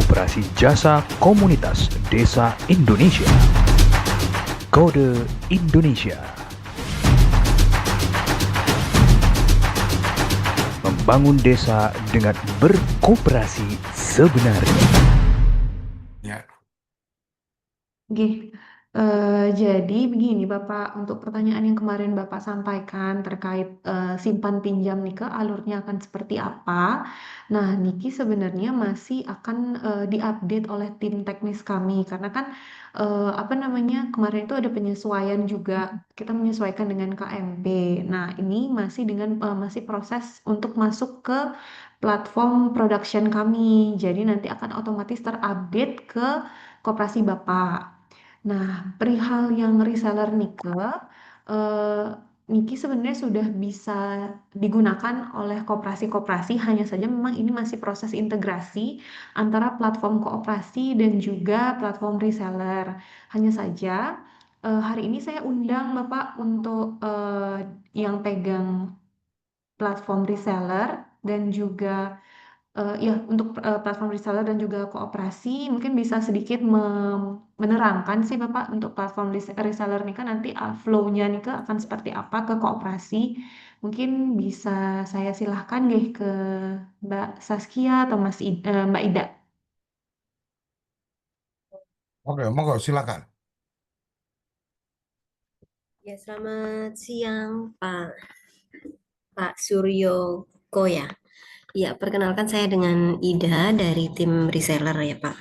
Koperasi Jasa Komunitas Desa Indonesia. Kode Indonesia. Membangun desa dengan berkooperasi sebenarnya. Ya, Oke, jadi begini Bapak, untuk pertanyaan yang kemarin Bapak sampaikan terkait simpan pinjam nih ke alurnya akan seperti apa. Nah, Niki sebenarnya masih akan diupdate oleh tim teknis kami karena kan apa namanya kemarin itu ada penyesuaian juga, kita menyesuaikan dengan KMP. Nah, ini masih dengan masih proses untuk masuk ke platform production kami. Jadi nanti akan otomatis terupdate ke koperasi Bapak. Nah, perihal yang reseller Nike, eh, Niki sebenarnya sudah bisa digunakan oleh koperasi-koperasi, hanya saja memang ini masih proses integrasi antara platform kooperasi dan juga platform reseller. Hanya saja hari ini saya undang Bapak untuk yang pegang platform reseller dan juga ya, untuk platform reseller dan juga kooperasi, mungkin bisa sedikit menerangkan sih Bapak untuk platform reseller nih kan nanti flow-nya nih ke akan seperti apa ke kooperasi. Mungkin bisa saya silahkan deh ke Mbak Saskia atau Mbak Ida. oke, monggo silakan. Ya, selamat siang Pak Suryo Koya. Ya, perkenalkan saya dengan Ida dari tim reseller ya Pak.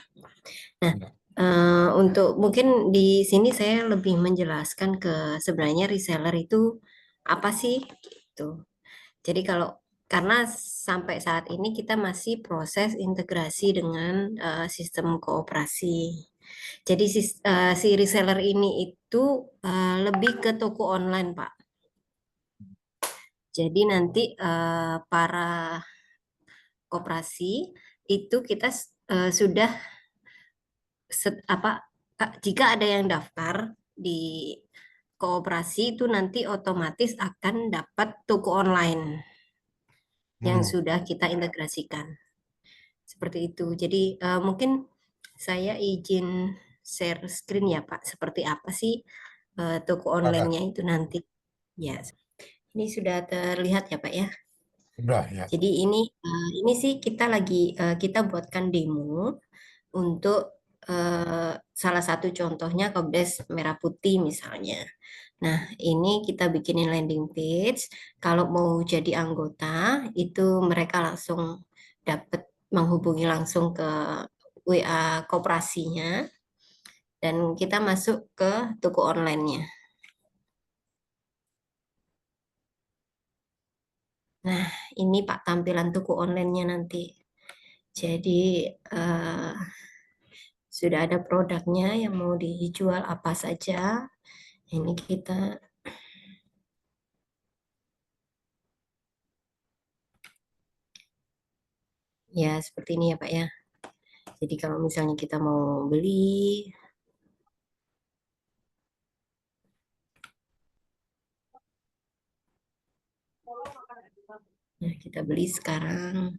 Nah, untuk mungkin di sini saya lebih menjelaskan ke sebenarnya reseller itu apa sih gitu. Jadi karena sampai saat ini kita masih proses integrasi dengan sistem kooperasi. Jadi si reseller ini itu lebih ke toko online, Pak. Jadi nanti para koperasi itu kita sudah jika ada yang daftar di kooperasi itu nanti otomatis akan dapat toko online yang Hmm, sudah kita integrasikan. Seperti itu. Jadi mungkin saya izin share screen ya Pak. Seperti apa sih toko silakan. online-nya itu nanti? Ya, ini sudah terlihat ya Pak ya. Sudah ya. Jadi ini sih kita buatkan demo untuk salah satu contohnya Kobdes Merah Putih misalnya. Nah, ini kita bikinin landing page. Kalau mau jadi anggota, itu mereka langsung dapat menghubungi langsung ke WA kooperasinya dan kita masuk ke toko online-nya. Nah, ini Pak tampilan toko online-nya nanti. Jadi eh, sudah ada produknya yang mau dijual apa saja. Ini kita ya seperti ini ya Pak ya. Jadi kalau misalnya kita mau beli, nah kita beli sekarang.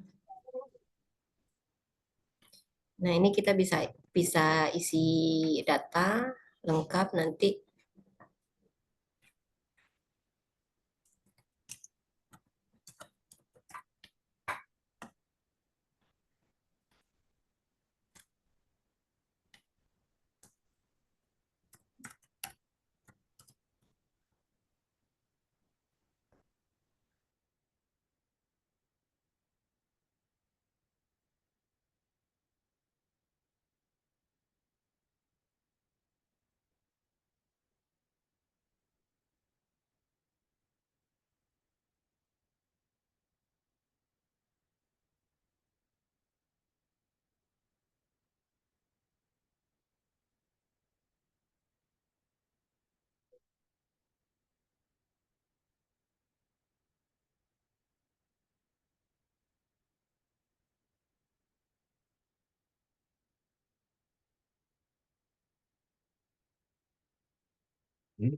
Nah ini kita bisa bisa isi data lengkap nanti. Hmm.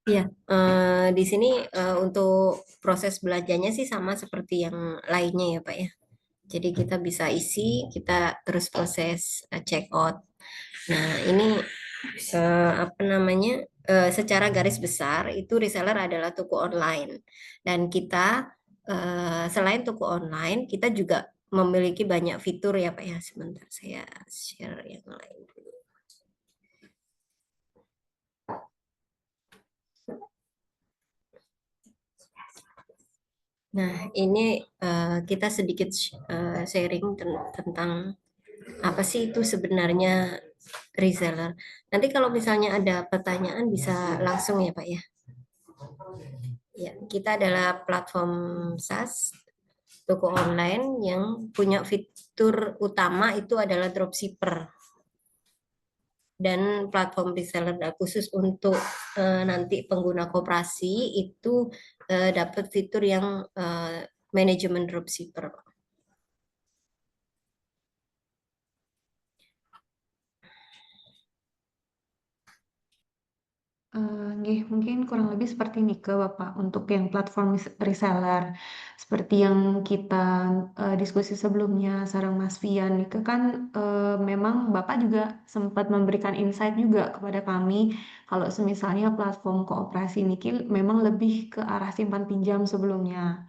Iya, di sini untuk proses belajarnya sih sama seperti yang lainnya ya Pak ya. Jadi kita bisa isi, kita terus proses check out. Nah, ini apa namanya? Secara garis besar itu reseller adalah toko online. Dan kita selain toko online, kita juga memiliki banyak fitur ya Pak ya. Sebentar saya share yang lain dulu. Nah, ini kita sedikit sharing tentang apa sih itu sebenarnya reseller. Nanti kalau misalnya ada pertanyaan bisa langsung ya Pak ya. Ya, kita adalah platform SaaS, toko online yang punya fitur utama itu adalah dropshipper. Dan platform reseller khusus untuk nanti pengguna koperasi itu dapat fitur yang manajemen dropshipper. Nggih, mungkin kurang lebih seperti ini ke Bapak untuk yang platform reseller. Seperti yang kita diskusi sebelumnya sareng Mas Fian itu kan memang Bapak juga sempat memberikan insight juga kepada kami kalau semisalnya platform koperasi niki memang lebih ke arah simpan pinjam sebelumnya.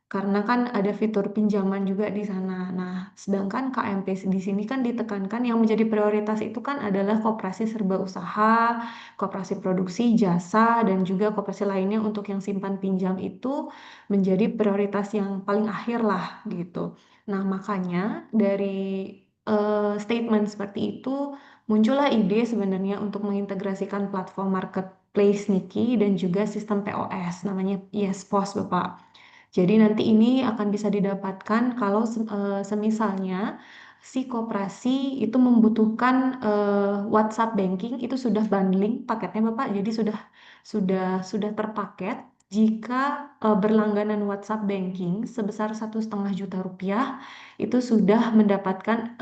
Karena kan ada fitur pinjaman juga di sana. Nah, sedangkan KMP di sini kan ditekankan yang menjadi prioritas itu kan adalah koperasi serba usaha, koperasi produksi, jasa, dan juga koperasi lainnya untuk yang simpan pinjam itu menjadi prioritas yang paling akhir lah gitu. Nah, makanya dari statement seperti itu muncullah ide sebenarnya untuk mengintegrasikan platform marketplace Niki dan juga sistem POS namanya YesPos, Bapak. Jadi nanti ini akan bisa didapatkan kalau semisalnya si koperasi itu membutuhkan WhatsApp banking itu sudah bundling paketnya Bapak. Jadi sudah terpaket jika berlangganan WhatsApp banking sebesar 1,5 juta rupiah itu sudah mendapatkan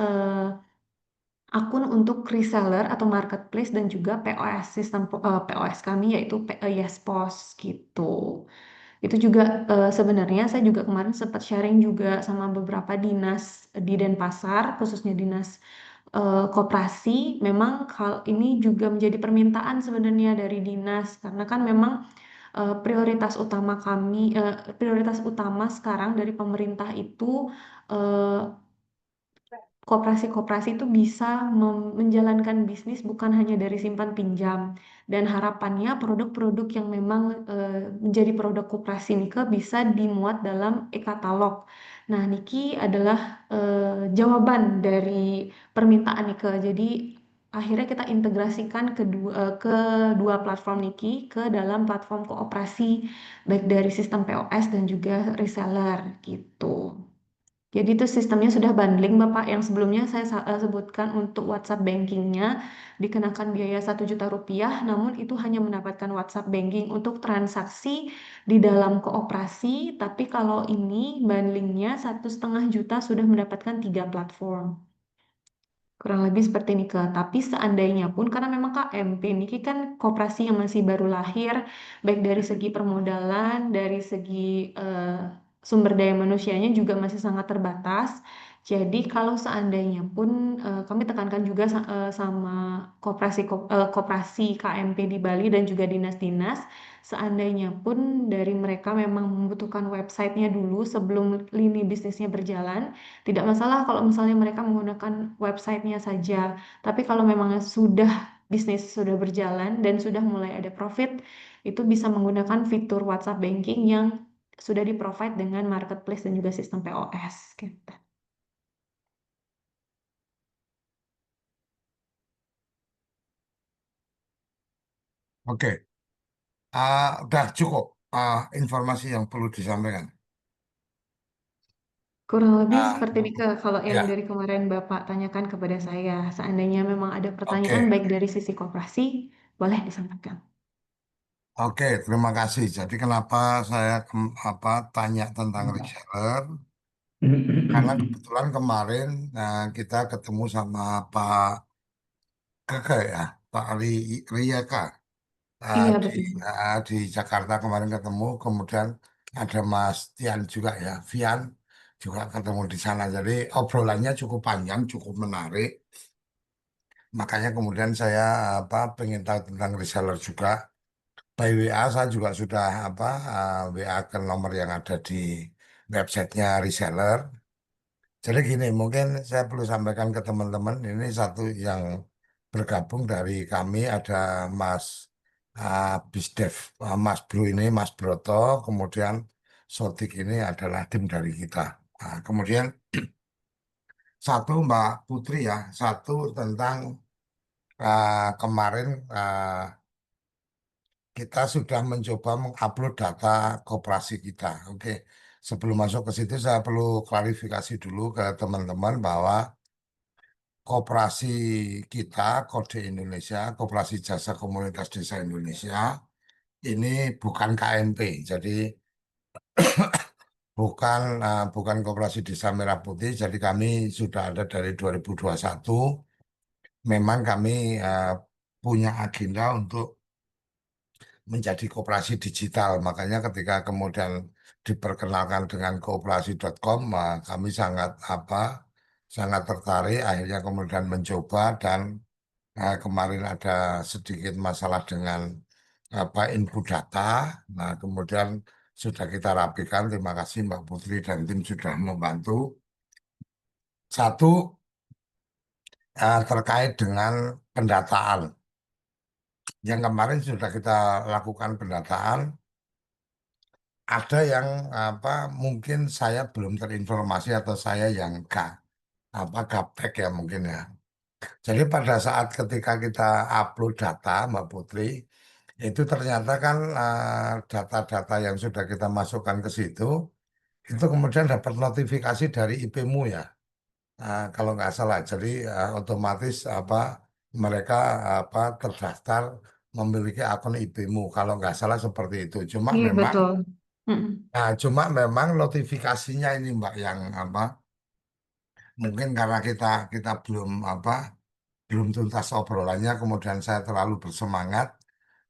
akun untuk reseller atau marketplace dan juga POS sistem POS kami yaitu YesPos gitu. Itu juga sebenarnya saya juga kemarin sempat sharing juga sama beberapa dinas di Denpasar, khususnya dinas koperasi. Memang hal ini juga menjadi permintaan sebenarnya dari dinas karena kan memang prioritas utama kami, prioritas utama sekarang dari pemerintah itu eh, koperasi-koperasi itu bisa menjalankan bisnis bukan hanya dari simpan pinjam dan harapannya produk-produk yang memang menjadi produk koperasi Nike bisa dimuat dalam e-katalog. Nah, Niki adalah jawaban dari permintaan Nike. Jadi akhirnya kita integrasikan kedua platform Niki ke dalam platform kooperasi baik dari sistem POS dan juga reseller gitu. Jadi itu sistemnya sudah bundling Bapak yang sebelumnya saya sebutkan untuk WhatsApp bankingnya dikenakan biaya 1 juta rupiah, namun itu hanya mendapatkan WhatsApp banking untuk transaksi di dalam kooperasi, tapi kalau ini bundlingnya 1,5 juta sudah mendapatkan 3 platform. Kurang lebih seperti ini ke. Tapi seandainya pun karena memang KMP ini kan koperasi yang masih baru lahir, baik dari segi permodalan, dari segi sumber daya manusianya juga masih sangat terbatas. Jadi kalau seandainya pun kami tekankan juga sama koperasi KMP di Bali dan juga dinas-dinas, seandainya pun dari mereka memang membutuhkan websitenya dulu sebelum lini bisnisnya berjalan, tidak masalah kalau misalnya mereka menggunakan websitenya saja, tapi kalau memang sudah bisnis sudah berjalan dan sudah mulai ada profit, itu bisa menggunakan fitur WhatsApp banking yang sudah di-provide dengan marketplace dan juga sistem POS gitu. Oke, udah cukup informasi yang perlu disampaikan. Kurang lebih Ah, seperti ini kalau yang ya, dari kemarin Bapak tanyakan kepada saya. Seandainya memang ada pertanyaan oke, baik dari sisi koperasi, boleh disampaikan. oke, terima kasih. Jadi kenapa saya tanya tentang reseller? Karena kebetulan kemarin kita ketemu sama Pak Keke ya, Pak Riyaka. Iya, di betul. di Jakarta kemarin ketemu, kemudian ada Mas Tian juga ya, Vian juga ketemu di sana. Jadi obrolannya cukup panjang, cukup menarik. Makanya kemudian saya pengen tahu tentang reseller juga. By WA saya juga sudah WA ke nomor yang ada di websitenya reseller. Jadi gini, mungkin saya perlu sampaikan ke teman-teman, ini satu yang bergabung dari kami ada Mas Bisdev, Mas Bro ini, Mas Broto, kemudian Sotik ini adalah tim dari kita. Nah, kemudian satu Mbak Putri ya, satu tentang kemarin kita sudah mencoba mengupload data koperasi kita. Oke, sebelum masuk ke situ saya perlu klarifikasi dulu ke teman-teman bahwa koperasi kita, Kode Indonesia, Koperasi Jasa Komunitas Desa Indonesia, ini bukan KMP, jadi bukan Koperasi Desa Merah Putih, jadi kami sudah ada dari 2021. Memang kami punya agenda untuk menjadi koperasi digital. Makanya ketika kemudian diperkenalkan dengan koperasi.com, kami sangat tertarik. Akhirnya kemudian mencoba dan kemarin ada sedikit masalah dengan input data. Nah, kemudian sudah kita rapikan. Terima kasih Mbak Putri dan tim sudah membantu. Satu terkait dengan pendataan. Yang kemarin sudah kita lakukan pendataan. Ada yang mungkin saya belum terinformasi atau saya yang gaptek ya mungkin ya. Jadi pada saat ketika kita upload data Mbak Putri, itu ternyata kan data-data yang sudah kita masukkan ke situ, itu kemudian dapat notifikasi dari IP-mu ya. Kalau nggak salah, jadi otomatis mereka terdaftar memiliki akun IP-mu. Kalau nggak salah seperti itu. Iya, betul. Mm-mm. Cuma memang notifikasinya ini Mbak yang mungkin karena kita kita belum tuntas obrolannya, kemudian saya terlalu bersemangat.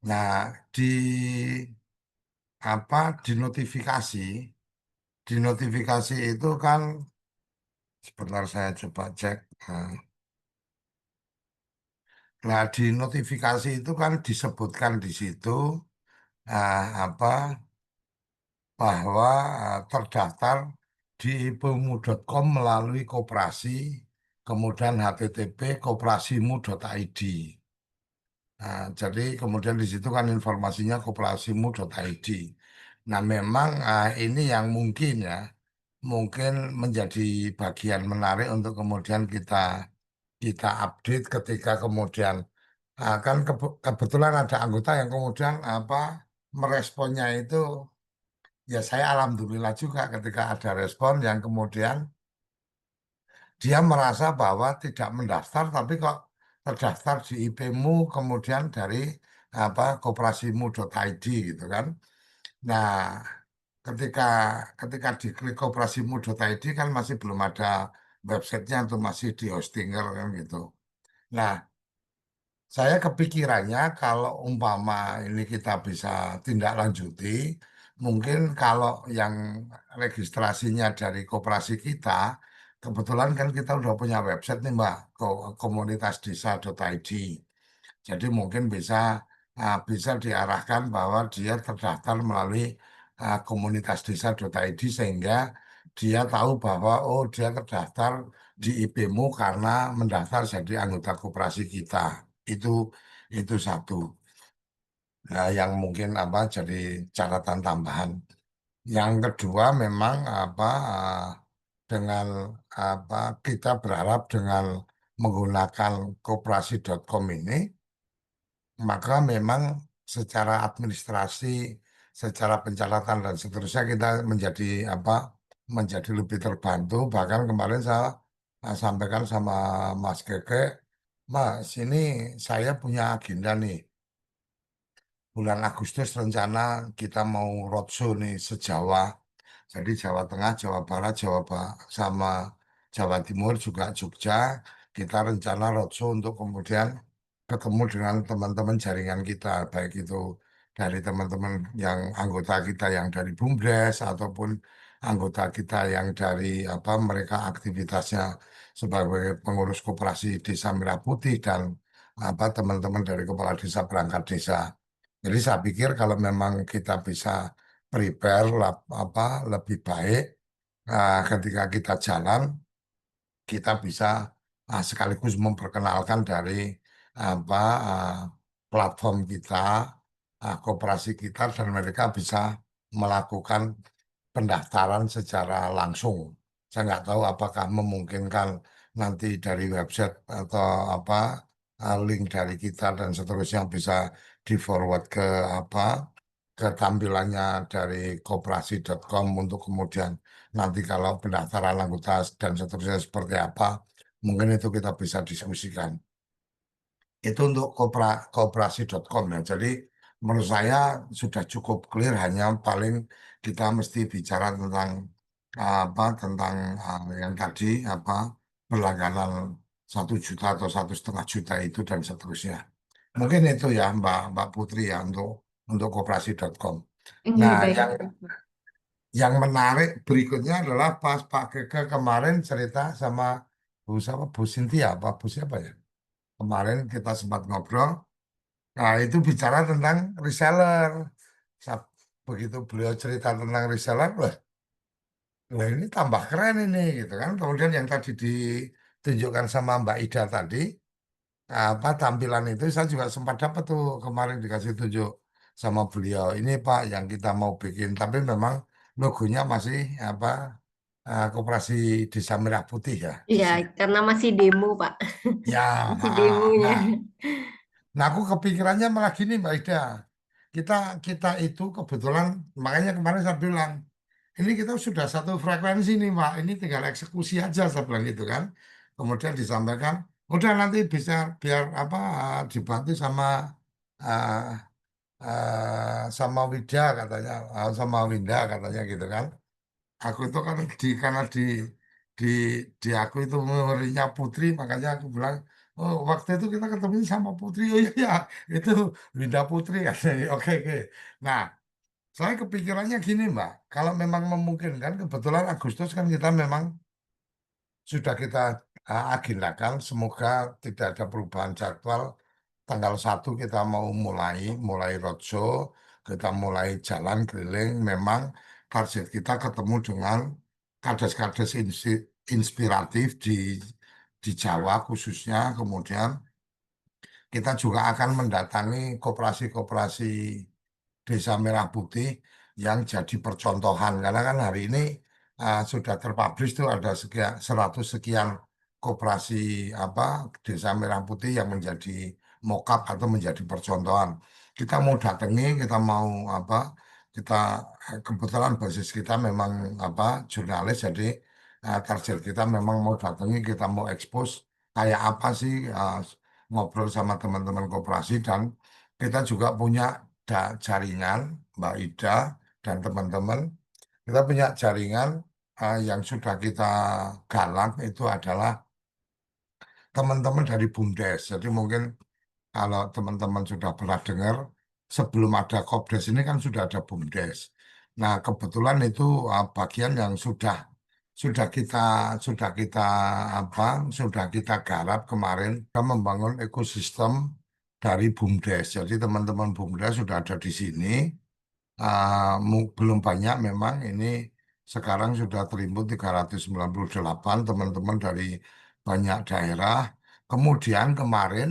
Nah, di di notifikasi itu kan sebentar saya coba cek. Nah, di notifikasi itu kan disebutkan di situ apa bahwa terdaftar di ipumu.com melalui koperasi, kemudian http koperasimu.id. Nah, jadi kemudian di situ kan informasinya koperasimu.id. Nah, memang ini yang mungkin menjadi bagian menarik untuk kemudian kita update ketika kemudian kan kebetulan ada anggota yang kemudian meresponnya itu. Ya saya alhamdulillah juga ketika ada respon yang kemudian dia merasa bahwa tidak mendaftar tapi kok terdaftar di IP-mu kemudian dari koperasimu.id gitu kan. Nah, ketika ketika diklik koperasimu.id kan masih belum ada websitenya atau masih di hostinger kan gitu. Nah, saya kepikirannya kalau umpama ini kita bisa tindak lanjuti, mungkin kalau yang registrasinya dari koperasi kita, kebetulan kan kita udah punya website nih Mbak, komunitasdesa.id. Jadi mungkin bisa diarahkan bahwa dia terdaftar melalui komunitasdesa.id sehingga dia tahu bahwa oh dia terdaftar di IP-mu karena mendaftar jadi anggota koperasi kita. Itu itu satu. Nah, yang mungkin jadi catatan tambahan. Yang kedua memang dengan kita berharap dengan menggunakan koperasi.com ini maka memang secara administrasi, secara pencatatan dan seterusnya kita menjadi lebih terbantu. Bahkan kemarin saya sampaikan sama Mas Keke, Mas, ini saya punya agenda nih. Bulan Agustus rencana kita mau roadshow nih sejawa. Jadi Jawa Tengah, Jawa Barat, sama Jawa Timur juga Jogja. Kita rencana roadshow untuk kemudian ketemu dengan teman-teman jaringan kita, baik itu dari teman-teman yang anggota kita yang dari BUMDes ataupun anggota kita yang dari apa mereka aktivitasnya sebagai pengurus koperasi Desa Merah Putih dan apa teman-teman dari kepala desa perangkat desa. Jadi saya pikir kalau memang kita bisa prepare apa lebih baik ketika kita jalan kita bisa sekaligus memperkenalkan dari apa platform kita, koperasi kita dan mereka bisa melakukan pendaftaran secara langsung. Saya nggak tahu apakah memungkinkan nanti dari website atau apa link dari kita dan seterusnya bisa di forward ke apa ke tampilannya dari koperasi.com untuk kemudian nanti kalau pendaftaran anggota dan seterusnya seperti apa, mungkin itu kita bisa diskusikan. Itu untuk koperasi.com ya. Jadi menurut saya sudah cukup clear hanya paling kita mesti bicara tentang apa tentang yang tadi apa berlangganan 1 juta atau 1,5 juta itu dan seterusnya. Mungkin itu ya Mbak Putri ya untuk koperasi.com. Iya, Nah, baik. yang menarik berikutnya adalah pas Pak Keke kemarin cerita sama Bu Sintia, apa Bu siapa ya? Kemarin kita sempat ngobrol. Nah, itu bicara tentang reseller. Sa- Begitu beliau cerita tentang reseller, lah ini tambah keren ini gitu kan. Kemudian yang tadi ditunjukkan sama Mbak Ida tadi, apa tampilan itu saya juga sempat dapat tuh kemarin dikasih tunjuk sama beliau. Ini Pak yang kita mau bikin, tapi memang logonya masih apa Koperasi Desa Merah Putih ya di Iya, sini. karena masih demo, Pak. Ya, Masih demonya. nah aku kepikirannya malah gini Mbak Ida. Kita kita itu kebetulan makanya kemarin saya bilang ini kita sudah satu frekuensi nih Pak. Ini tinggal eksekusi aja saya bilang gitu kan. Kemudian disampaikan, udah nanti bisa biar apa dibantu sama eh, sama Wida katanya, sama Winda katanya gitu kan. Aku itu kan karena di di aku itu memorinya Putri, makanya aku bilang, oh waktu itu kita ketemu sama Putri, oh iya iya, itu Winda Putri katanya. Oke oke. Nah, saya kepikirannya gini Mbak, kalau memang memungkinkan, kebetulan Agustus kan kita memang sudah kita agendakan, semoga tidak ada perubahan jadwal. Tanggal 1 kita mau mulai roadshow, kita mulai jalan keliling. Memang target kita ketemu dengan kades-kades inspiratif di Jawa khususnya. Kemudian kita juga akan mendatangi koperasi-koperasi Desa Merah Putih yang jadi percontohan. Karena kan hari ini sudah terpublish tuh ada 100 sekian koperasi apa Desa Merah Putih yang menjadi mock-up atau menjadi percontohan. Kita mau datangi, kita mau apa, kita kebetulan basis kita memang apa jurnalis, jadi target kita memang mau datangi, kita mau expose kayak apa sih ngobrol sama teman-teman koperasi dan kita juga punya jaringan Mbak Ida dan teman-teman. Kita punya jaringan yang sudah kita galang itu adalah teman-teman dari BUMDes. Jadi mungkin kalau teman-teman sudah pernah dengar, sebelum ada Kopdes ini kan sudah ada BUMDes. Nah, kebetulan itu bagian yang sudah kita sudah kita apa sudah kita garap kemarin kita membangun ekosistem dari BUMDes. Jadi teman-teman BUMDes sudah ada di sini. Belum banyak memang ini sekarang sudah terimbun 398 teman-teman dari banyak daerah. Kemudian kemarin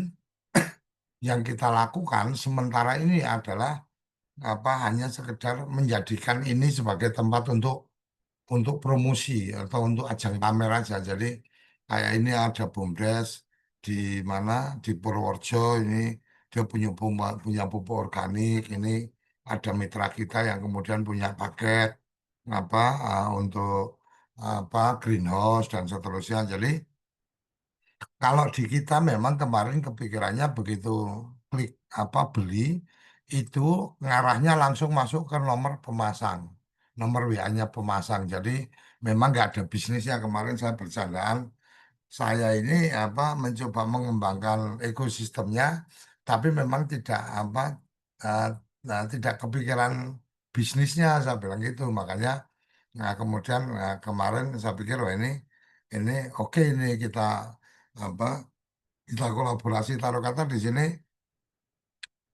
yang kita lakukan sementara ini adalah apa hanya sekedar menjadikan ini sebagai tempat untuk promosi atau untuk ajang pamer aja. Jadi kayak ini ada BUMDes di mana di Purworejo ini dia punya pupuk organik. Ini ada mitra kita yang kemudian punya paket apa untuk apa greenhouse dan seterusnya. Jadi kalau di kita memang kemarin kepikirannya begitu klik apa beli itu ngarahnya langsung masuk ke nomor pemasang, nomor WA-nya pemasang. Jadi memang nggak ada bisnisnya kemarin saya bercandaan saya ini mencoba mengembangkan ekosistemnya, tapi memang tidak eh, tidak kepikiran bisnisnya, saya bilang gitu. Makanya kemudian kemarin saya pikir wah ini oke, ini kita apa kita kolaborasi, taruh kata di sini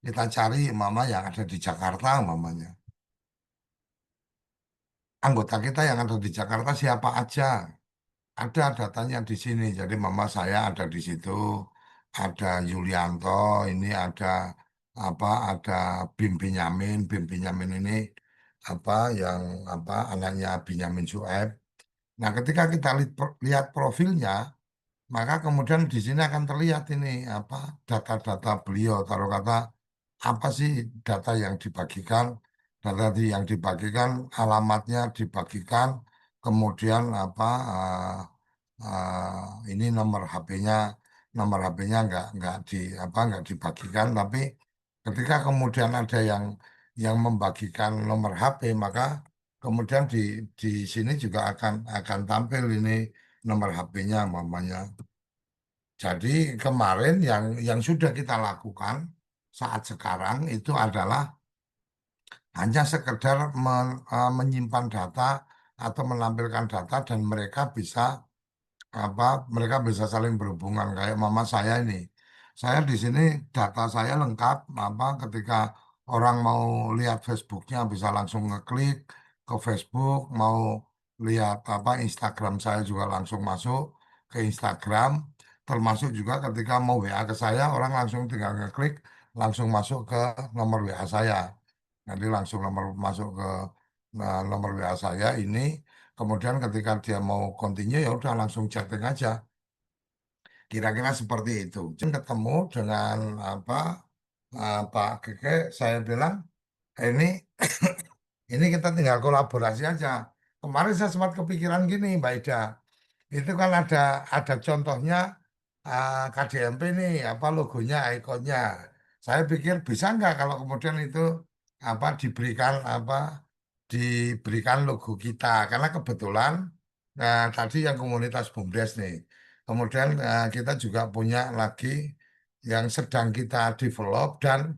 kita cari mama yang ada di Jakarta, mamanya anggota kita yang ada di Jakarta siapa aja. Ada datanya di sini. Jadi mama saya ada di situ, ada Yulianto, ini ada Bim Binyamin. Bim Binyamin ini yang anaknya Binyamin Sueb. Nah, ketika kita lihat profilnya, maka kemudian di sini akan terlihat ini data-data beliau. Taruh kata apa sih data yang dibagikan? Yang dibagikan, alamatnya dibagikan, kemudian ini nomor HP-nya nggak dibagikan, tapi ketika kemudian ada yang membagikan nomor HP, maka kemudian di sini juga akan tampil ini nomor HP-nya mamanya. Jadi kemarin yang sudah kita lakukan saat sekarang itu adalah hanya sekedar menyimpan data atau menampilkan data dan mereka bisa saling berhubungan kayak mama saya ini. Saya di sini data saya lengkap, ketika orang mau lihat Facebooknya bisa langsung ngeklik ke Facebook, mau lihat Instagram saya juga langsung masuk ke Instagram, termasuk juga ketika mau WA ke saya orang langsung tinggal ngeklik langsung masuk ke nomor WA saya. Nanti langsung masuk ke nomor WA saya ini. Kemudian ketika dia mau continue ya udah langsung chatting aja. Kira-kira seperti itu. Jadi ketemu dengan Pak Keke, saya bilang ini ini kita tinggal kolaborasi aja. Kemarin saya sempat kepikiran gini, Mbak Ida. Itu kan ada contohnya KDMP nih, logonya, ikonnya. Saya pikir bisa nggak kalau kemudian itu diberikan diberikan logo kita, karena kebetulan tadi yang komunitas BUMDes nih. Kemudian kita juga punya lagi yang sedang kita develop dan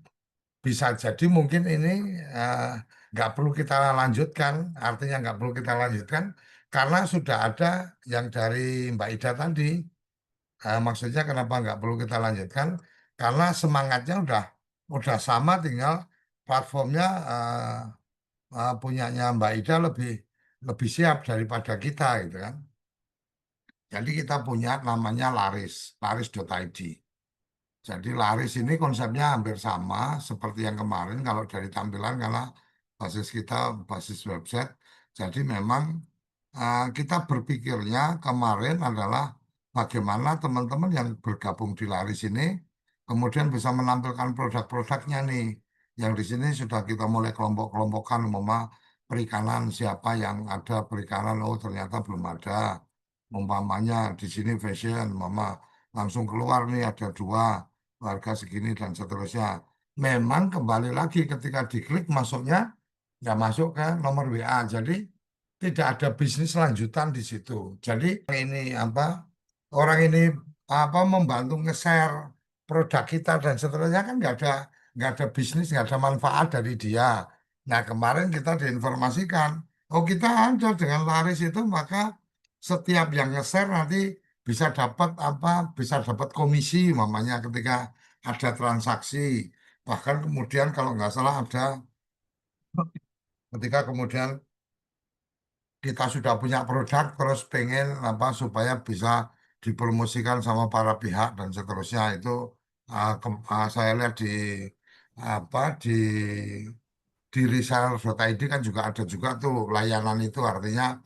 bisa jadi mungkin ini eh, nggak perlu kita lanjutkan, artinya nggak perlu kita lanjutkan karena sudah ada yang dari Mbak Ida tadi. Maksudnya kenapa nggak perlu kita lanjutkan? Karena semangatnya udah sama, tinggal platformnya punyanya Mbak Ida lebih lebih siap daripada kita gitu kan. Jadi kita punya namanya laris.id. Jadi laris ini konsepnya hampir sama seperti yang kemarin kalau dari tampilan, karena basis kita basis website. Jadi memang kita berpikirnya kemarin adalah bagaimana teman-teman yang bergabung di laris ini kemudian bisa menampilkan produk-produknya nih. Yang di sini sudah kita mulai kelompok-kelompokkan, perikanan siapa yang ada perikanan, oh ternyata belum ada. Umpamanya di sini fashion, langsung keluar nih ada dua harga segini dan seterusnya. Memang kembali lagi ketika diklik masuknya ya masuk ke nomor WA. Jadi tidak ada bisnis lanjutan di situ. Jadi ini orang ini membantu nge-share produk kita dan seterusnya kan nggak ada bisnis, nggak ada manfaat dari dia. Nah kemarin kita diinformasikan, oh kita ada dengan laris itu, maka setiap yang nge-share nanti bisa dapat komisi mamanya ketika ada transaksi. Bahkan kemudian kalau nggak salah ada ketika kemudian kita sudah punya produk terus pengen supaya bisa dipromosikan sama para pihak dan seterusnya, itu saya lihat di reseller.id kan juga ada juga tuh layanan itu, artinya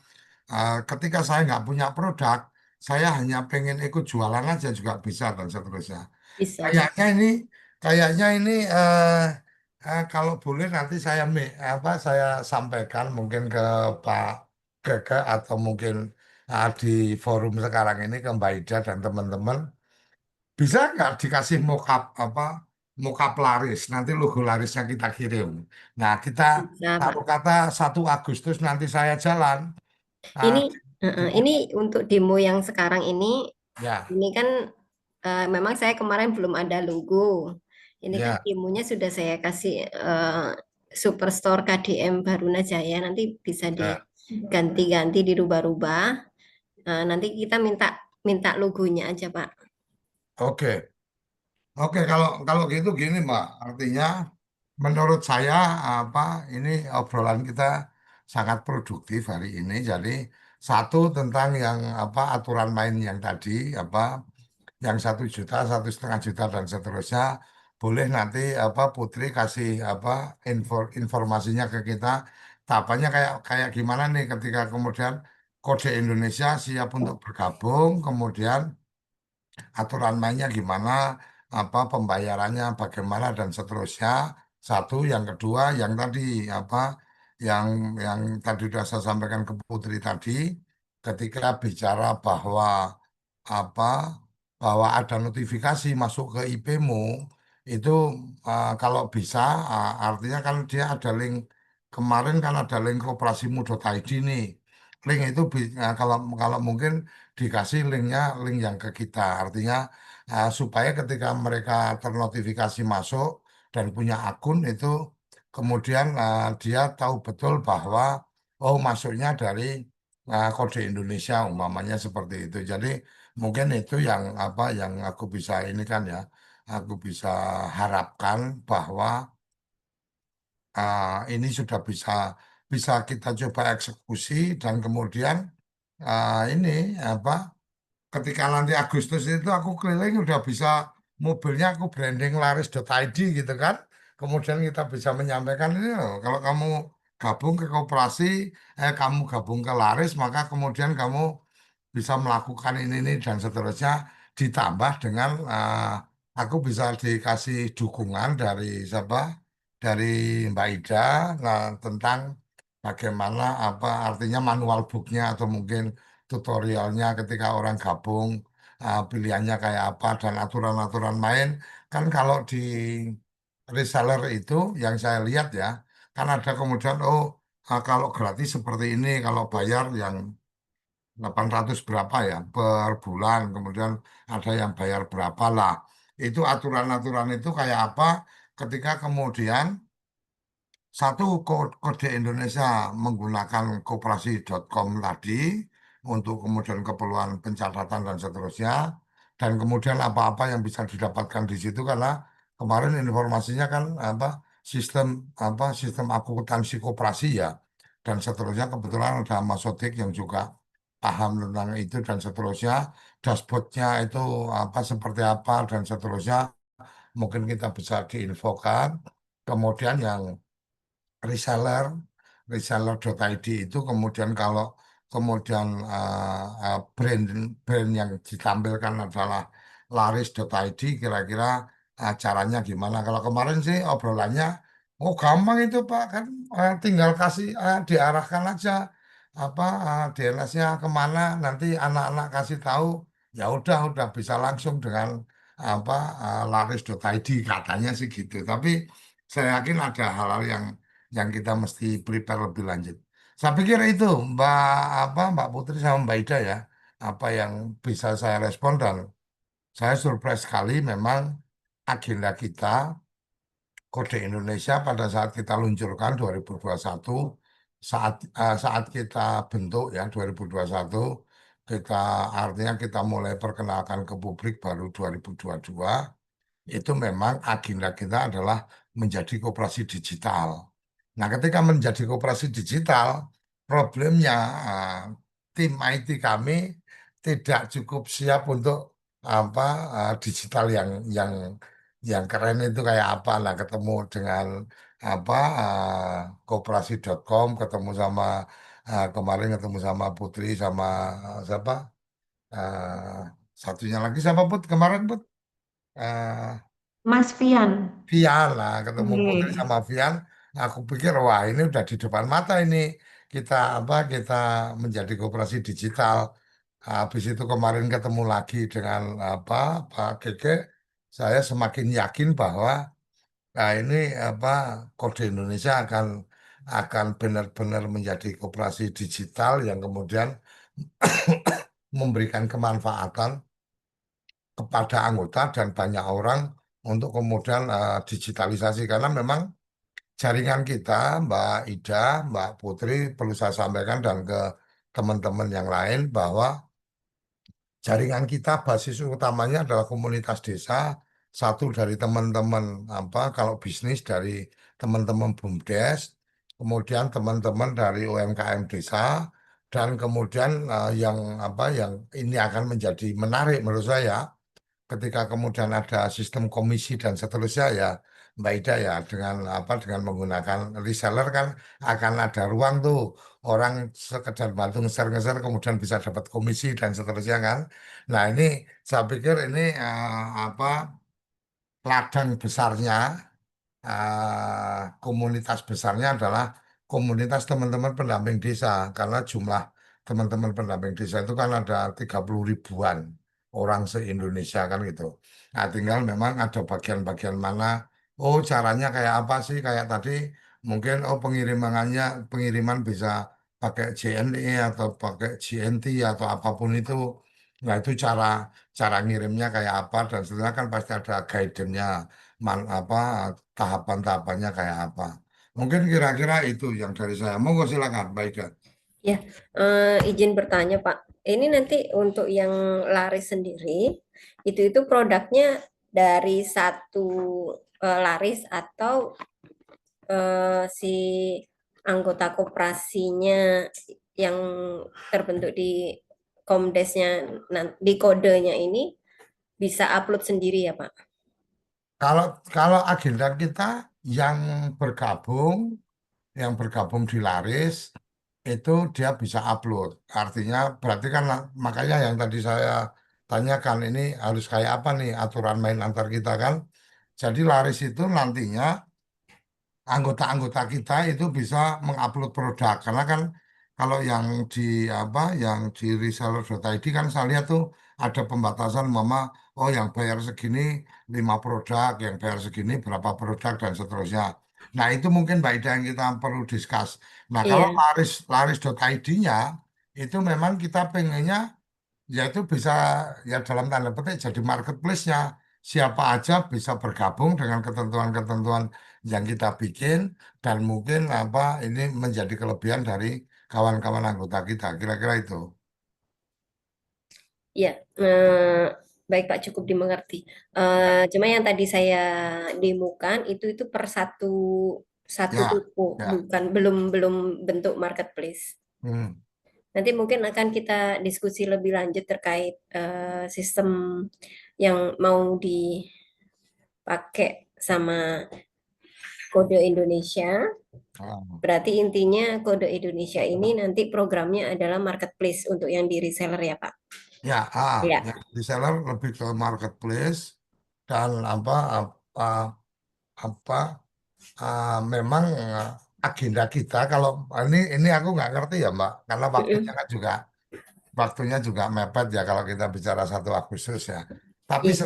ketika saya nggak punya produk, saya hanya pengen ikut jualan aja juga bisa dan seterusnya. Bisa. Kayaknya ini kalau boleh nanti saya sampaikan mungkin ke Pak Gege atau mungkin di forum sekarang ini ke Mbak Ida dan teman-teman, bisa nggak dikasih mockup laris, nanti logo larisnya kita kirim. Nah kita Bisa, Pak. taruh kata 1 Agustus nanti saya jalan Ini di ini untuk demo yang sekarang ini Ya, Ini kan memang saya kemarin belum ada logo. Ini kan ya, ilmunya sudah saya kasih Superstore KDM Baruna Jaya. Nanti bisa ya. diganti-ganti, dirubah-rubah. Nanti kita minta minta logonya aja, Pak. Oke. Oke, kalau kalau gitu gini, Mbak. Artinya menurut saya apa ini obrolan kita sangat produktif hari ini. Jadi satu tentang yang apa aturan main yang tadi apa yang 1 juta, 1,5 juta dan seterusnya. Boleh nanti apa Putri kasih apa informasinya ke kita. Tahapannya kayak kayak gimana nih ketika kemudian Kode Indonesia siap untuk bergabung, kemudian aturan mainnya gimana, apa pembayarannya bagaimana dan seterusnya. Satu, yang kedua, yang tadi apa, yang yang tadi sudah saya sampaikan ke Putri tadi, ketika bicara bahwa apa, bahwa ada notifikasi masuk ke IP-mu, itu kalau bisa, artinya kan dia ada link. Kemarin kan ada link koperasimu.id nih. Link itu kalau kalau mungkin dikasih linknya link yang ke kita artinya supaya ketika mereka ternotifikasi masuk dan punya akun itu kemudian dia tahu betul bahwa oh masuknya dari kode Indonesia umpamanya seperti itu jadi mungkin itu yang apa yang aku bisa ini kan ya aku bisa harapkan bahwa ini sudah bisa bisa kita coba eksekusi dan kemudian ini apa ketika nanti Agustus itu aku keliling udah bisa mobilnya aku branding laris.id gitu kan. Kemudian kita bisa menyampaikan ini loh, kalau kamu gabung ke koperasi, kamu gabung ke Laris, maka kemudian kamu bisa melakukan ini dan seterusnya. Ditambah dengan aku bisa dikasih dukungan dari siapa? Dari Mbak Ida nah, tentang bagaimana apa artinya manual booknya atau mungkin tutorialnya ketika orang gabung pilihannya kayak apa dan aturan-aturan main kan kalau di reseller itu yang saya lihat ya kan ada kemudian oh kalau gratis seperti ini kalau bayar yang 800 berapa ya per bulan kemudian ada yang bayar berapa lah itu aturan-aturan itu kayak apa ketika kemudian satu kode Indonesia menggunakan koperasi.com tadi untuk kemudian keperluan pencatatan dan seterusnya. Dan kemudian apa-apa yang bisa didapatkan di situ karena kemarin informasinya kan apa sistem akuntansi koperasi ya dan seterusnya kebetulan ada Mas Sodik yang juga paham tentang itu dan seterusnya dashboardnya itu apa seperti apa dan seterusnya mungkin kita bisa diinfokan kemudian yang reseller reseller.id itu kemudian kalau kemudian brand brand yang ditampilkan adalah laris.id kira-kira caranya gimana kalau kemarin sih obrolannya oh gampang itu Pak kan tinggal kasih diarahkan aja apa DNS-nya kemana nanti anak-anak kasih tahu ya udah bisa langsung dengan apa laris.id katanya sih gitu tapi saya yakin ada hal-hal yang kita mesti prepare lebih lanjut. Saya pikir itu Mbak Putri sama Mbak Ida ya, apa yang bisa saya respon dan saya surprise sekali memang agenda kita Kode Indonesia pada saat kita luncurkan 2021 saat kita bentuk ya 2021 kita artinya kita mulai perkenalkan ke publik baru 2022 itu memang agenda kita adalah menjadi koperasi digital. Nah, ketika menjadi koperasi digital, problemnya ah, tim IT kami tidak cukup siap untuk apa digital yang keren itu kayak apa lah ketemu dengan apa koperasi.com ketemu sama kemarin ketemu sama Putri sama siapa ah, satunya lagi siapa Put kemarin Put Mas Fian. Vian lah, ketemu Putri Oke. sama Vian, aku pikir wah ini udah di depan mata ini kita apa kita menjadi koperasi digital. Habis itu kemarin ketemu lagi dengan apa Pak Keke, saya semakin yakin bahwa ini apa Kode Indonesia akan benar-benar menjadi koperasi digital yang kemudian memberikan kemanfaatan kepada anggota dan banyak orang untuk kemudian digitalisasi karena memang jaringan kita, Mbak Ida, Mbak Putri, perlu saya sampaikan dan ke teman-teman yang lain bahwa jaringan kita basis utamanya adalah komunitas desa, satu dari teman-teman apa kalau bisnis dari teman-teman BUMDes, kemudian teman-teman dari UMKM desa, dan kemudian yang apa yang ini akan menjadi menarik menurut saya ketika kemudian ada sistem komisi dan seterusnya ya Mbak Ida ya dengan apa dengan menggunakan reseller kan akan ada ruang tuh orang sekedar bantu ngeser-ngeser kemudian bisa dapat komisi dan seterusnya kan. Nah ini saya pikir ini apa ladang besarnya komunitas besarnya adalah komunitas teman-teman pendamping desa karena jumlah teman-teman pendamping desa itu kan ada 30 ribuan orang se-Indonesia kan gitu. Nah, tinggal memang ada bagian-bagian mana, oh caranya kayak apa sih kayak tadi mungkin oh pengiriman bisa pakai JNE atau pakai GNT atau apapun itu. Nah, itu cara cara ngirimnya kayak apa dan sebenarnya kan pasti ada guidance-nya apa tahapan-tahapannya kayak apa. Mungkin kira-kira itu yang dari saya. Monggo silakan, Mbak Ida. Ya, izin bertanya Pak. Ini nanti untuk yang laris sendiri, itu produknya dari satu laris atau si anggota koperasinya yang terbentuk di Komdesnya, di kodenya ini bisa upload sendiri ya Pak? Kalau kalau agenda kita yang bergabung, yang bergabung di Laris itu dia bisa upload. Artinya berarti kan makanya yang tadi saya tanyakan ini harus kayak apa nih aturan main antar kita kan. Jadi Laris itu nantinya anggota-anggota kita itu bisa mengupload produk karena kan kalau yang di apa yang di reseller.id kan saya lihat tuh ada pembatasan mama oh yang bayar segini 5 produk yang bayar segini berapa produk dan seterusnya. Nah itu mungkin Mbak Ida yang kita perlu discuss. Nah kalau Iya, laris.id-nya itu memang kita pengennya ya itu bisa ya dalam tanda petik jadi marketplace-nya. Siapa aja bisa bergabung dengan ketentuan-ketentuan yang kita bikin dan mungkin apa ini menjadi kelebihan dari kawan-kawan anggota kita. Kira-kira itu. iya. Baik Pak, cukup dimengerti. Cuma yang tadi saya demokan itu per satu satu Ya, toko, ya. bukan belum belum bentuk marketplace. Hmm. Nanti mungkin akan kita diskusi lebih lanjut terkait sistem yang mau dipakai sama Kode Indonesia. Ah. Berarti intinya Kode Indonesia ini nanti programnya adalah marketplace untuk yang di reseller ya Pak? Ya, Ya. ya, reseller lebih ke marketplace dan apa apa memang agenda kita kalau ini aku nggak ngerti ya Mbak karena waktunya Mm-mm. kan juga waktunya juga mepet ya kalau kita bicara 1 Agustus ya. Tapi Iya,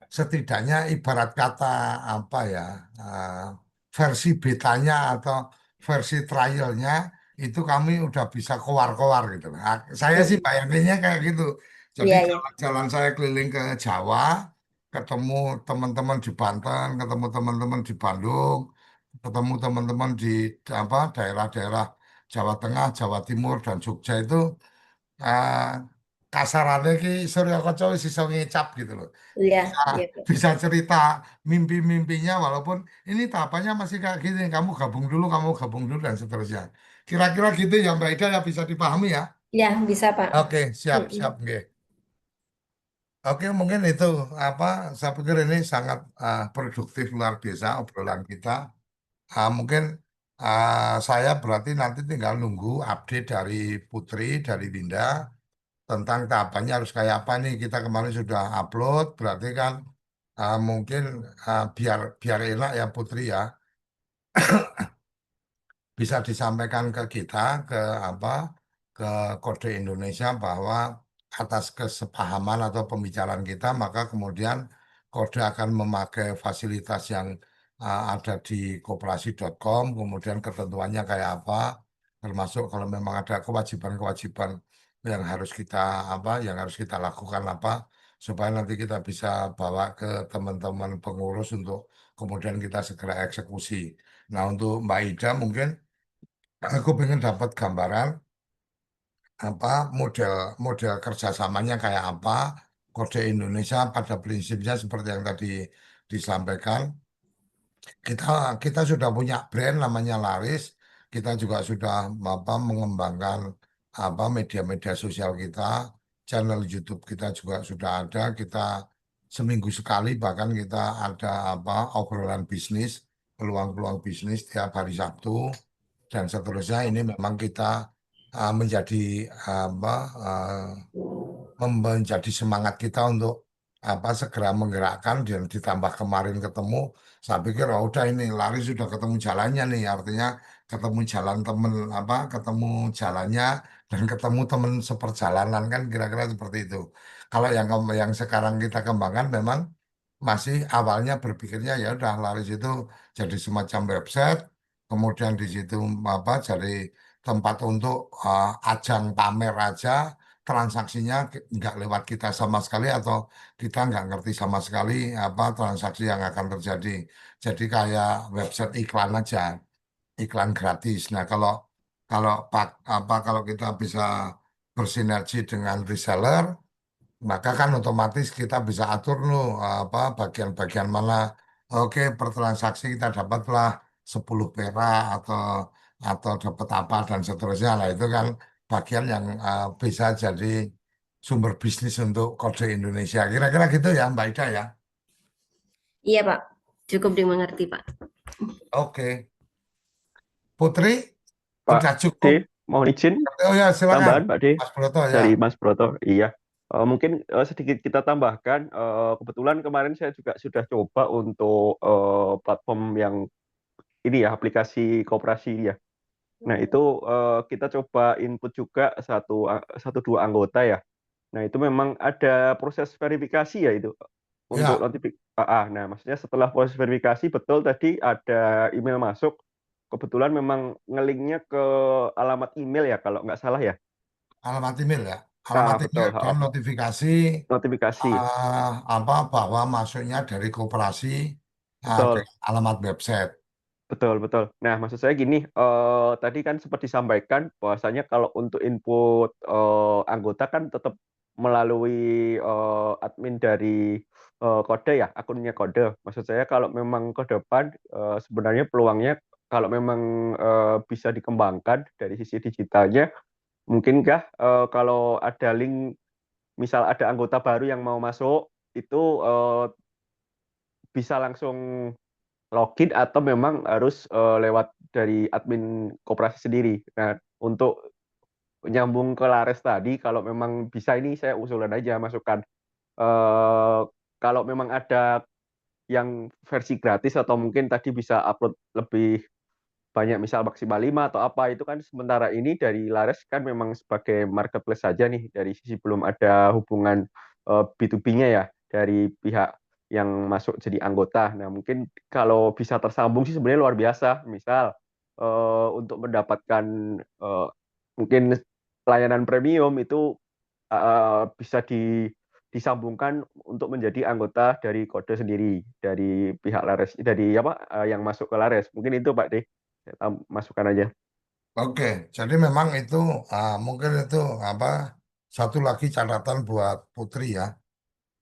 setidaknya ibarat kata apa ya versi betanya atau versi trialnya itu kami udah bisa keluar-keluar gitu. Nah, saya sih mm, bayanginnya kayak gitu. Jadi iya, iya, jalan-jalan saya keliling ke Jawa, ketemu teman-teman di Banten, ketemu teman-teman di Bandung, ketemu teman-teman di apa daerah-daerah Jawa Tengah, Jawa Timur dan Jogja itu eh, kasarannya ki Surya Koco wis iso ngecap gitu loh. iya, Bisa iya, Pak. bisa cerita mimpi-mimpinya walaupun ini tahapannya masih kayak gini. Kamu gabung dulu dan seterusnya. Kira-kira gitu ya Mbak Ida ya bisa dipahami ya. Iya, bisa Pak. Oke, siap, Mm-mm. siap, nggih. Oke, mungkin itu apa saya pikir ini sangat produktif luar biasa obrolan kita. Mungkin saya berarti nanti tinggal nunggu update dari Putri, dari Dinda tentang tahapannya harus kayak apa nih. Kita kemarin sudah upload, berarti kan mungkin biar biar enak ya Putri ya, bisa disampaikan ke kita ke apa ke Kode Indonesia bahwa atas kesepahaman atau pembicaraan kita maka kemudian Kode akan memakai fasilitas yang ada di koperasi.com kemudian ketentuannya kayak apa termasuk kalau memang ada kewajiban-kewajiban yang harus kita yang harus kita lakukan apa supaya nanti kita bisa bawa ke teman-teman pengurus untuk kemudian kita segera eksekusi. Nah, untuk Mbak Ida mungkin aku pengen dapat gambaran apa model model kerjasamanya kayak apa, kode Indonesia pada prinsipnya seperti yang tadi disampaikan. Kita kita sudah punya brand namanya Laris. Kita juga sudah mengembangkan media-media sosial kita, channel YouTube kita juga sudah ada. Kita seminggu sekali bahkan kita ada obrolan bisnis, peluang-peluang bisnis tiap hari Sabtu dan seterusnya. Ini memang kita menjadi apa menjadi semangat kita untuk segera menggerakkan dan ditambah kemarin ketemu saya pikir oh udah ini lari sudah ketemu jalannya nih artinya ketemu jalan temen ketemu jalannya dan ketemu temen seperjalanan kan kira-kira seperti itu kalau yang sekarang kita kembangkan memang masih awalnya berpikirnya ya udah laris itu jadi semacam website kemudian di situ jadi tempat untuk ajang pamer aja transaksinya nggak lewat kita sama sekali atau kita nggak ngerti sama sekali apa transaksi yang akan terjadi. Jadi kayak website iklan aja, iklan gratis. Nah kalau kalau kalau kita bisa bersinergi dengan reseller, maka kan otomatis kita bisa atur loh bagian-bagian mana. Oke, per transaksi kita dapatlah 10 perak atau dapat apa dan seterusnya. Nah, itu kan bagian yang bisa jadi sumber bisnis untuk Kode Indonesia. Kira-kira gitu ya, Mbak Ida ya. Iya, Pak. Cukup dimengerti, Pak. Oke. Putri, Pak udah D, cukup. mohon izin Oh ya, silakan. tambahan Pak D Mas Broto ya. dari Mas Broto. Iya. Mungkin sedikit kita tambahkan. Kebetulan kemarin saya juga sudah coba untuk platform yang ini ya, aplikasi koperasi ya. Nah, itu kita coba input juga satu dua anggota ya. Nah, itu memang ada proses verifikasi ya itu untuk Ya, notifikasi. Nah, maksudnya setelah proses verifikasi betul tadi ada email masuk. Kebetulan memang ngelinknya ke alamat email ya kalau nggak salah ya. alamat email ya. Alamat email Betul. dan notifikasi Notifikasi. bahwa masuknya dari koperasi ke Betul. alamat website. Betul, betul. Nah, maksud saya gini, tadi kan sempat disampaikan bahwasanya kalau untuk input anggota kan tetap melalui admin dari kode ya, akunnya kode. Maksud saya kalau memang ke depan sebenarnya peluangnya kalau memang bisa dikembangkan dari sisi digitalnya, mungkinkah kalau ada link, misal ada anggota baru yang mau masuk, itu bisa langsung login atau memang harus lewat dari admin koperasi sendiri. Nah, untuk nyambung ke Lares tadi, kalau memang bisa ini saya usulan aja masukkan. Kalau memang ada yang versi gratis atau mungkin tadi bisa upload lebih banyak, misal maksimal 5 atau apa, itu kan sementara ini dari Lares kan memang sebagai marketplace saja nih, dari sisi belum ada hubungan B2B-nya ya, dari pihak yang masuk jadi anggota. Nah, mungkin kalau bisa tersambung sih sebenarnya luar biasa. Misal untuk mendapatkan mungkin layanan premium itu bisa disambungkan untuk menjadi anggota dari kode sendiri, dari pihak Lares, dari yang masuk ke Lares. Mungkin itu Pak D. Saya masukkan aja. Oke, jadi memang itu mungkin itu satu lagi catatan buat Putri ya.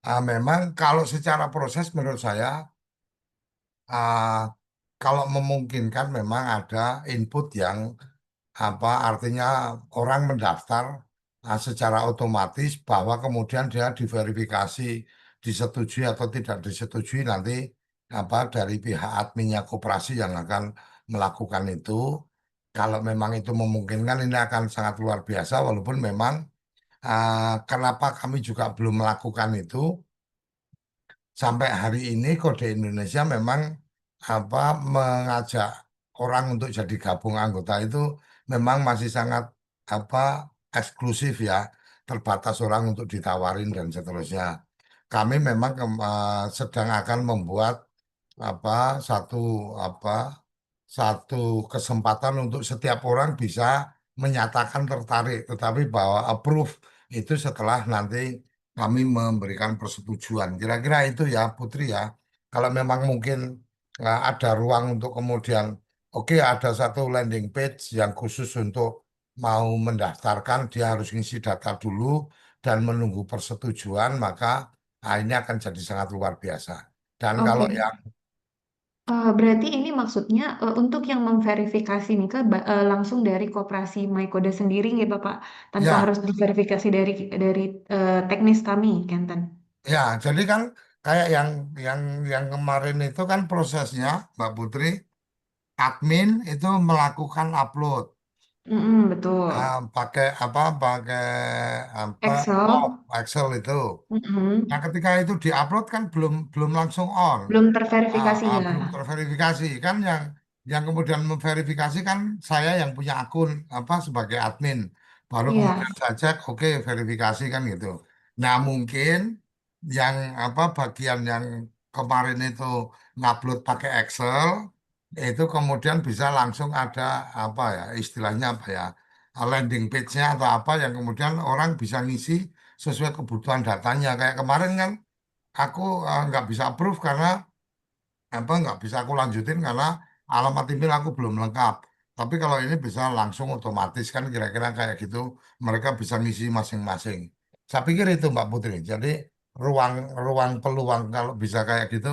Memang kalau secara proses menurut saya ah, kalau memungkinkan memang ada input yang artinya orang mendaftar secara otomatis bahwa kemudian dia diverifikasi disetujui atau tidak disetujui nanti dari pihak adminnya koperasi yang akan melakukan itu. Kalau memang itu memungkinkan ini akan sangat luar biasa walaupun memang kenapa kami juga belum melakukan itu sampai hari ini Kode Indonesia memang mengajak orang untuk jadi gabung anggota itu memang masih sangat apa eksklusif ya, terbatas orang untuk ditawarin dan seterusnya. Kami memang sedang akan membuat apa satu apa satu kesempatan untuk setiap orang bisa menyatakan tertarik, tetapi bahwa approve itu setelah nanti kami memberikan persetujuan. Kira-kira itu ya Putri ya. Kalau memang mungkin ada ruang untuk kemudian, oke ada satu landing page yang khusus untuk mau mendaftarkan, dia harus ngisi data dulu dan menunggu persetujuan, maka ini akan jadi sangat luar biasa. Dan kalau Oke. yang Berarti ini maksudnya untuk yang memverifikasi nih langsung dari koperasi MyCode sendiri nggih Bapak, tanpa ya harus diverifikasi dari teknis kami, Kenten. ya, jadi kan kayak yang yang kemarin itu kan prosesnya Mbak Putri, admin itu melakukan upload Mm-mm, betul. pakai apa? Pakai apa? Oh, Excel. Excel itu. Nah, Mm-mm. ketika itu diupload kan belum belum langsung on. Belum terverifikasi ya. Belum terverifikasi kan yang kemudian memverifikasi kan saya yang punya akun apa sebagai admin baru Iya. kemudian saya cek oke verifikasi kan gitu. Nah mungkin yang apa bagian yang kemarin itu ngupload pakai Excel itu kemudian bisa langsung ada apa ya istilahnya apa ya landing page-nya atau apa yang kemudian orang bisa ngisi sesuai kebutuhan datanya kayak kemarin kan aku nggak bisa approve karena apa nggak bisa aku lanjutin karena alamat email aku belum lengkap. Tapi kalau ini bisa langsung otomatis kan kira-kira kayak gitu mereka bisa ngisi masing-masing. Saya pikir itu Mbak Putri. Jadi ruang ruang peluang kalau bisa kayak gitu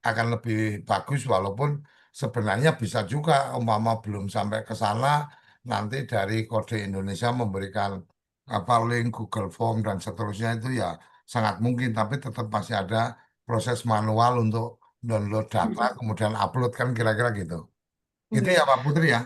akan lebih bagus walaupun sebenarnya bisa juga umpama belum sampai ke sana nanti dari Kode Indonesia memberikan apa link Google Form dan seterusnya itu ya sangat mungkin tapi tetap masih ada proses manual untuk download data, Mm-mm. kemudian upload kan kira-kira gitu. Gitu ya Nggih. Pak Putri ya?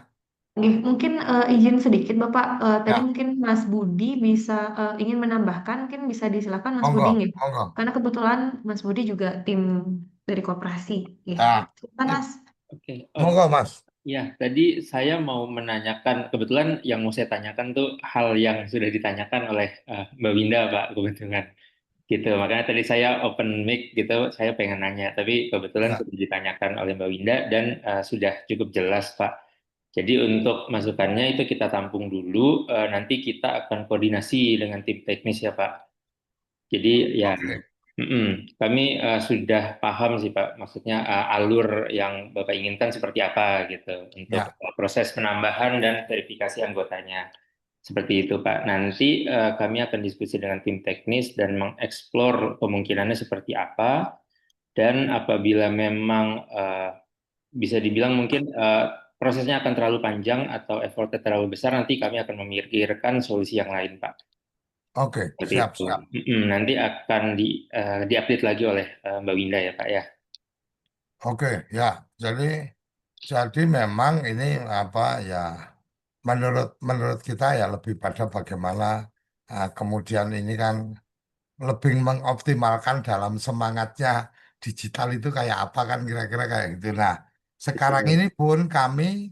Nggih, mungkin izin sedikit Bapak, tadi Ya, mungkin Mas Budi bisa ingin menambahkan, mungkin bisa disilakan Mas Budi monggo, nggih. monggo. Karena kebetulan Mas Budi juga tim dari koperasi. Nggih. Ya, Silakan Mas. Oke, monggo Mas. ya, tadi saya mau menanyakan, kebetulan yang mau saya tanyakan tuh hal yang sudah ditanyakan oleh Mbak Winda, Pak, kebetulan. Gitu, makanya tadi saya open mic gitu, saya pengen nanya, tapi kebetulan Ya, sudah ditanyakan oleh Mbak Winda dan sudah cukup jelas, Pak. Jadi untuk masukannya itu kita tampung dulu, nanti kita akan koordinasi dengan tim teknis ya, Pak. Jadi ya, oke. kami sudah paham sih Pak, maksudnya alur yang Bapak inginkan seperti apa gitu untuk Ya, proses penambahan dan verifikasi anggotanya. Seperti itu Pak. Nanti kami akan diskusi dengan tim teknis dan mengeksplor kemungkinannya seperti apa. Dan apabila memang bisa dibilang mungkin prosesnya akan terlalu panjang atau effortnya terlalu besar, nanti kami akan memikirkan solusi yang lain Pak. oke. Seperti Siap, itu. siap. Nanti akan diupdate lagi oleh Mbak Winda ya Pak ya. Oke, ya. Jadi memang ini apa ya menurut menurut kita ya lebih pada bagaimana kemudian ini kan lebih mengoptimalkan dalam semangatnya digital itu kayak apa kan kira-kira kayak gitu. Nah, sekarang ini Betul. pun kami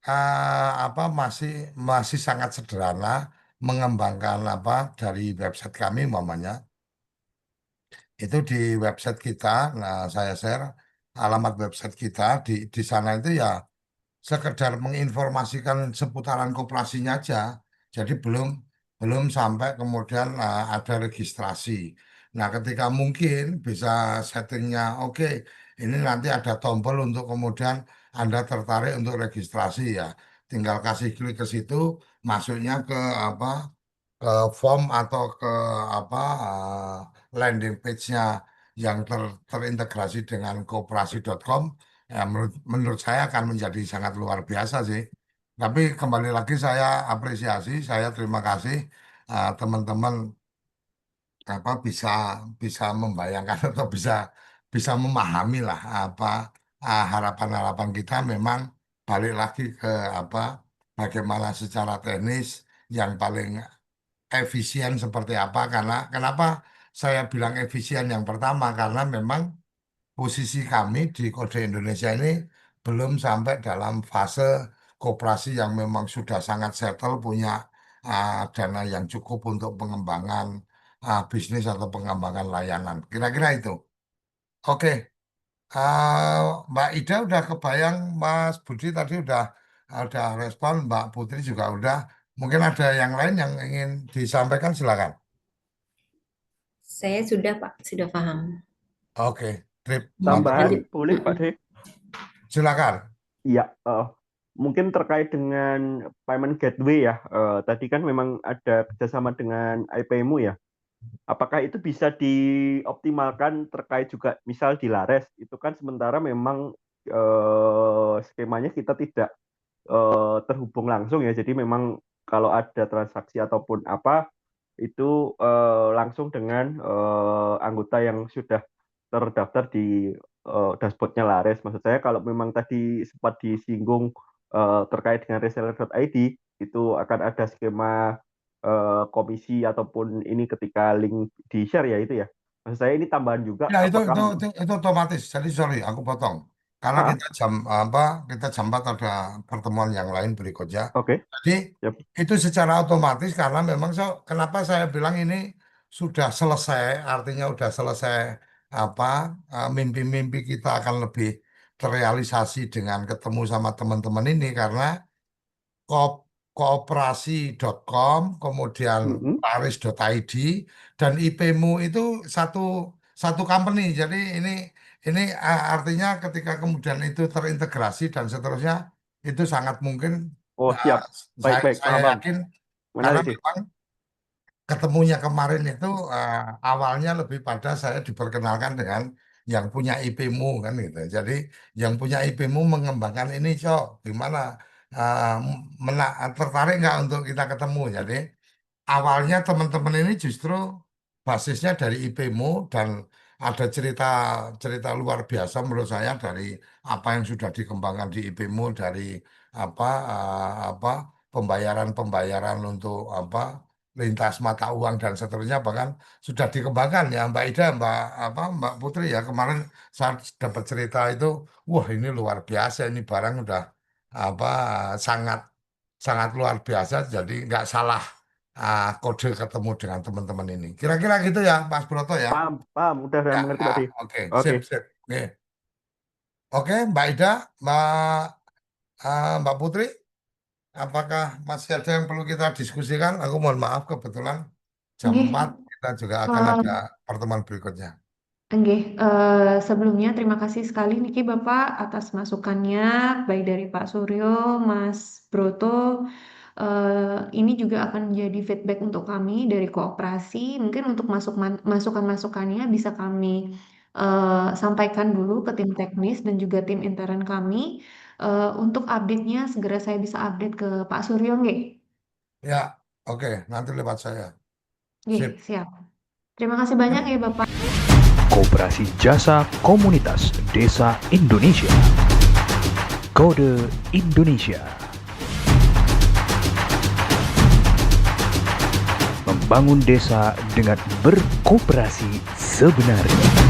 apa masih masih sangat sederhana mengembangkan apa dari website kami umpamanya itu di website kita nah saya share alamat website kita di sana itu ya sekedar menginformasikan seputaran koperasinya aja jadi belum belum sampai kemudian ada registrasi nah ketika mungkin bisa settingnya oke ini nanti ada tombol untuk kemudian Anda tertarik untuk registrasi ya tinggal kasih klik ke situ masuknya ke apa ke form atau ke apa landing page-nya yang terintegrasi dengan koperasi.com ya menurut saya akan menjadi sangat luar biasa sih. Tapi kembali lagi saya apresiasi, saya terima kasih teman-teman apa bisa bisa membayangkan atau bisa bisa memahami lah apa harapan-harapan kita memang balik lagi ke apa bagaimana secara teknis yang paling efisien seperti apa karena kenapa saya bilang efisien yang pertama karena memang posisi kami di Kode Indonesia ini belum sampai dalam fase koperasi yang memang sudah sangat settle punya dana yang cukup untuk pengembangan bisnis atau pengembangan layanan. Kira-kira itu. Oke, Mbak Ida udah kebayang Mas Budi tadi udah udah respon, Mbak Putri juga udah. Mungkin ada yang lain yang ingin disampaikan, silakan. Saya sudah Pak, sudah paham. Oke, Trip, Tambahan Nanti- boleh Pak De? silakan. Iya, mungkin terkait dengan payment gateway ya. Tadi kan memang ada kerjasama dengan IPMU ya. Apakah itu bisa dioptimalkan terkait juga misal di Lares itu kan sementara memang skemanya kita tidak terhubung langsung ya. Jadi memang kalau ada transaksi ataupun apa itu langsung dengan anggota yang sudah terdaftar di dashboardnya Lares. Maksud saya kalau memang tadi sempat disinggung terkait dengan reseller.id itu akan ada skema komisi ataupun ini ketika link di share ya itu ya. Maksud saya ini tambahan juga. Ya itu apakah itu otomatis. Jadi sorry, aku potong. Karena Ah, kita jam 4 ada pertemuan yang lain berikutnya. oke. Jadi Yap. itu secara otomatis karena memang kenapa saya bilang ini sudah selesai, artinya sudah selesai mimpi-mimpi kita akan lebih terrealisasi dengan ketemu sama teman-teman ini karena kooperasi.com, kemudian Mm-mm. laris.id dan IPmu itu satu company. Jadi ini artinya ketika kemudian itu terintegrasi dan seterusnya itu sangat mungkin Oh siap. Baik, saya paham. yakin karena Menarik sih. memang ketemunya kemarin itu awalnya lebih pada saya diperkenalkan dengan yang punya IP-mu kan gitu. Jadi yang punya IP-mu mengembangkan ini, Cok, gimana tertarik nggak untuk kita ketemu? Jadi awalnya teman-teman ini justru basisnya dari IP-mu dan ada cerita luar biasa menurut saya dari apa yang sudah dikembangkan di IP-mu dari apa apa pembayaran untuk lintas mata uang dan seterusnya bahkan sudah dikembangkan ya Mbak Ida, Mbak Putri ya kemarin saat dapat cerita itu, wah ini luar biasa ini barang udah apa sangat sangat luar biasa jadi nggak salah kode ketemu dengan teman-teman ini. Kira-kira gitu ya, Mas Broto ya. Paham. Udah Ya, mengerti Pak De. oke, Oke. sip. Oke, Mbak Ida, Mbak Putri, apakah masih ada yang perlu kita diskusikan? Aku mohon maaf kebetulan jam Nggih. 4 kita juga akan ada pertemuan berikutnya. Nggih, sebelumnya terima kasih sekali niki Bapak atas masukannya, baik dari Pak Suryo, Mas Broto. Ini juga akan menjadi feedback untuk kami dari koperasi. Mungkin untuk masukan-masukannya bisa kami sampaikan dulu ke tim teknis dan juga tim intern kami. Untuk update-nya segera saya bisa update ke Pak Suryo, nggih? Ya, oke, nanti lewat saya. Nggih, Sip. siap. Terima kasih banyak ya Bapak. Koperasi Jasa Komunitas Desa Indonesia. Kode Indonesia. Membangun desa dengan berkooperasi sebenarnya.